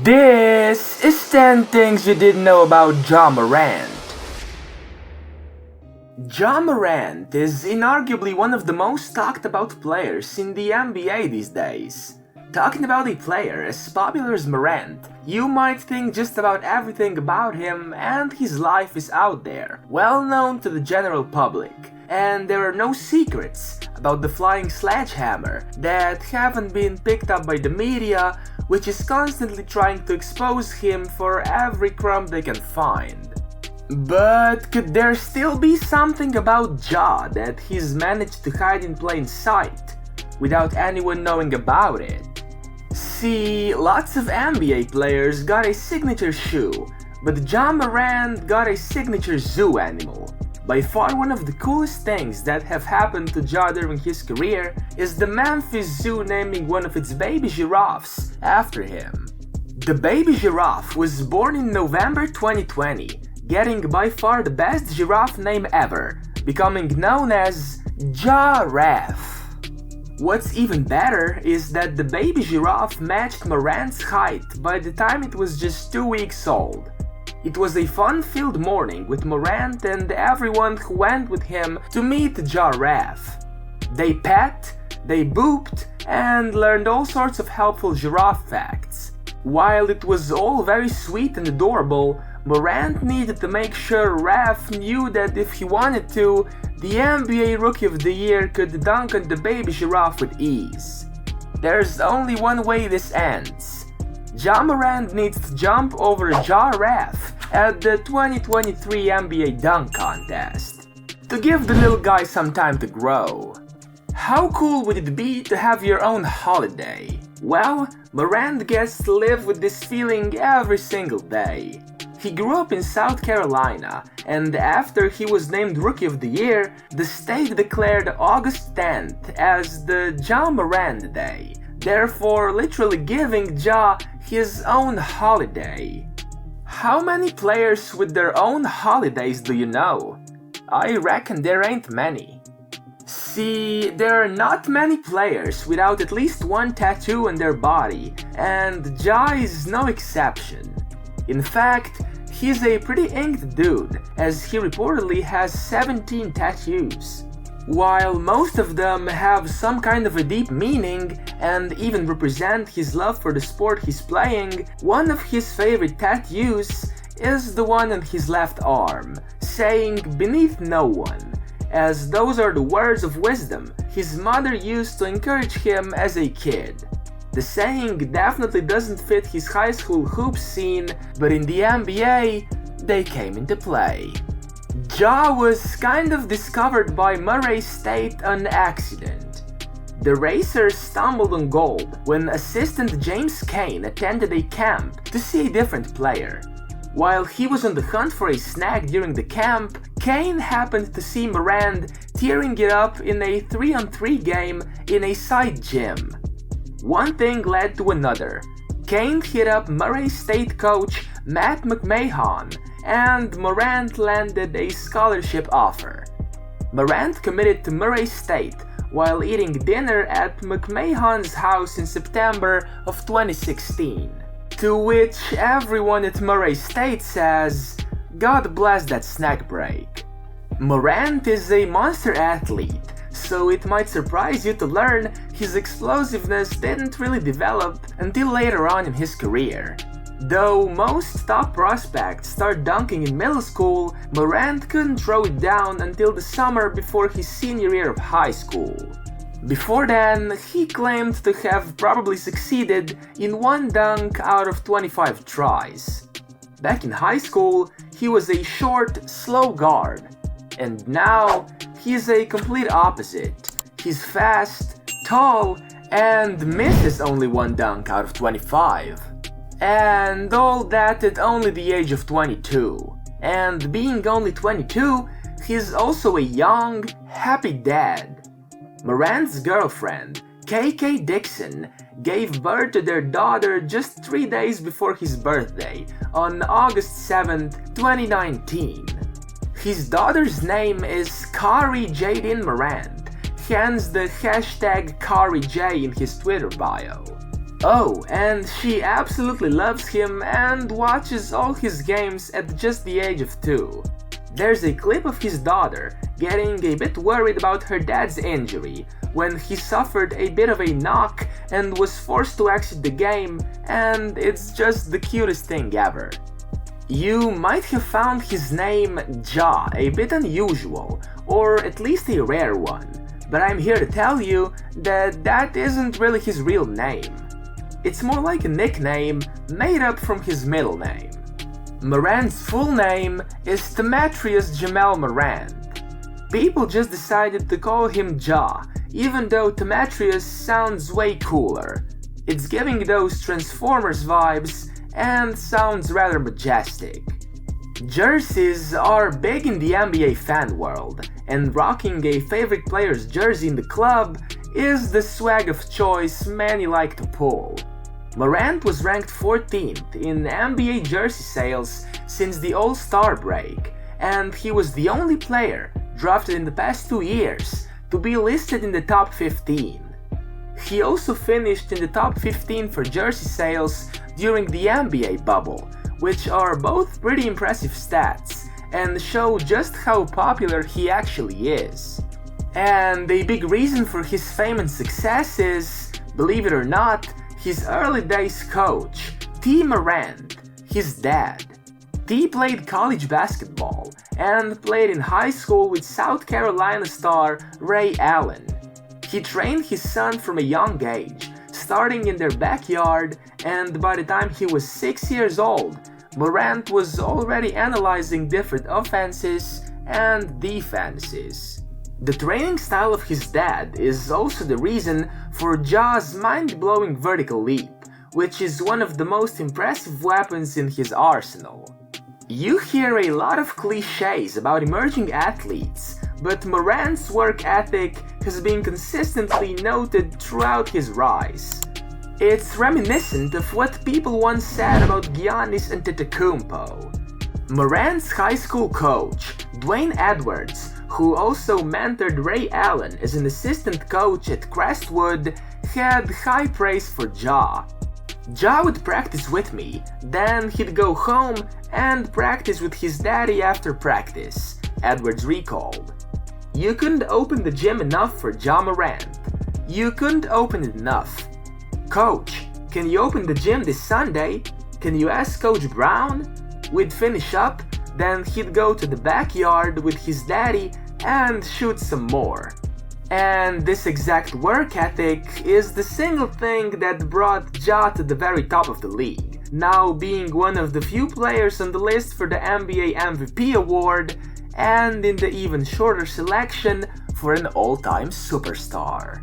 This is 10 things you didn't know about Ja Morant. Ja Morant is inarguably one of the most talked about players in the NBA these days. Talking about a player as popular as Morant, you might think just about everything about him, and his life is out there, well known to the general public. And there are no secrets about the flying sledgehammer that haven't been picked up by the media, which is constantly trying to expose him for every crumb they can find. But could there still be something about Ja that he's managed to hide in plain sight, without anyone knowing about it? See, lots of NBA players got a signature shoe, but Ja Morant got a signature zoo animal. By far one of the coolest things that have happened to Ja during his career is the Memphis Zoo naming one of its baby giraffes after him. The baby giraffe was born in November 2020, getting by far the best giraffe name ever, becoming known as Giraffe. What's even better is that the baby giraffe matched Morant's height by the time it was just 2 weeks old. It was a fun-filled morning with Morant and everyone who went with him to meet Giraffe. They pet, they booped, and learned all sorts of helpful giraffe facts. While it was all very sweet and adorable, Morant needed to make sure Raph knew that if he wanted to, the NBA Rookie of the Year could dunk on the baby giraffe with ease. There's only one way this ends. Ja Morant needs to jump over Giraffe at the 2023 NBA Dunk Contest to give the little guy some time to grow. How cool would it be to have your own holiday? Well, Morant gets to live with this feeling every single day. He grew up in South Carolina, and after he was named Rookie of the Year, the state declared August 10th as the Ja Morant Day, therefore literally giving Ja his own holiday. How many players with their own holidays do you know? I reckon there ain't many. See, there are not many players without at least one tattoo on their body, and Ja is no exception. In fact, he's a pretty inked dude, as he reportedly has 17 tattoos. While most of them have some kind of a deep meaning and even represent his love for the sport he's playing, one of his favorite tattoos is the one on his left arm, saying "beneath no one," as those are the words of wisdom his mother used to encourage him as a kid. The saying definitely doesn't fit his high school hoops scene, but in the NBA, they came into play. Ja was kind of discovered by Murray State on accident. The Racers stumbled on gold when assistant James Cain attended a camp to see a different player. While he was on the hunt for a snack during the camp, Cain happened to see Morant tearing it up in a 3-on-3 game in a side gym. One thing led to another. Cain hit up Murray State coach Matt McMahon, and Morant landed a scholarship offer. Morant committed to Murray State while eating dinner at McMahon's house in September of 2016. To which everyone at Murray State says, "God bless that snack break." Morant is a monster athlete, so it might surprise you to learn his explosiveness didn't really develop until later on in his career. Though most top prospects start dunking in middle school, Morant couldn't throw it down until the summer before his senior year of high school. Before then, he claimed to have probably succeeded in one dunk out of 25 tries. Back in high school, he was a short, slow guard. And now, he's a complete opposite. He's fast, tall, and misses only one dunk out of 25. And all that at only the age of 22. And being only 22, he's also a young, happy dad. Morant's girlfriend, KK Dixon, gave birth to their daughter just 3 days before his birthday, on August 7, 2019. His daughter's name is Kari Jadin Morant, hence the hashtag KariJ in his Twitter bio. Oh, and she absolutely loves him and watches all his games at just the age of 2. There's a clip of his daughter getting a bit worried about her dad's injury when he suffered a bit of a knock and was forced to exit the game, and it's just the cutest thing ever. You might have found his name Ja a bit unusual, or at least a rare one, but I'm here to tell you that that isn't really his real name. It's more like a nickname made up from his middle name. Morant's full name is Demetrius Jamel Morant. People just decided to call him Ja, even though Demetrius sounds way cooler. It's giving those Transformers vibes and sounds rather majestic. Jerseys are big in the NBA fan world, and rocking a favorite player's jersey in the club is the swag of choice many like to pull. Morant was ranked 14th in NBA jersey sales since the All-Star break, and he was the only player drafted in the past 2 years to be listed in the top 15. He also finished in the top 15 for jersey sales during the NBA bubble, which are both pretty impressive stats and show just how popular he actually is. And a big reason for his fame and success is, believe it or not, his early days coach, T. Morant, his dad. T played college basketball and played in high school with South Carolina star Ray Allen. He trained his son from a young age, starting in their backyard, and by the time he was 6 years old, Morant was already analyzing different offenses and defenses. The training style of his dad is also the reason for Ja's mind-blowing vertical leap, which is one of the most impressive weapons in his arsenal. You hear a lot of cliches about emerging athletes, but Morant's work ethic has been consistently noted throughout his rise. It's reminiscent of what people once said about Giannis Antetokounmpo. Morant's high school coach, Dwayne Edwards, who also mentored Ray Allen as an assistant coach at Crestwood, had high praise for Ja. Ja would practice with me, then he'd go home and practice with his daddy after practice, Edwards recalled. You couldn't open the gym enough for Ja Morant. You couldn't open it enough. Coach, can you open the gym this Sunday? Can you ask Coach Brown? We'd finish up, then he'd go to the backyard with his daddy and shoot some more. And this exact work ethic is the single thing that brought Ja to the very top of the league, now being one of the few players on the list for the NBA MVP award, and in the even shorter selection for an all-time superstar.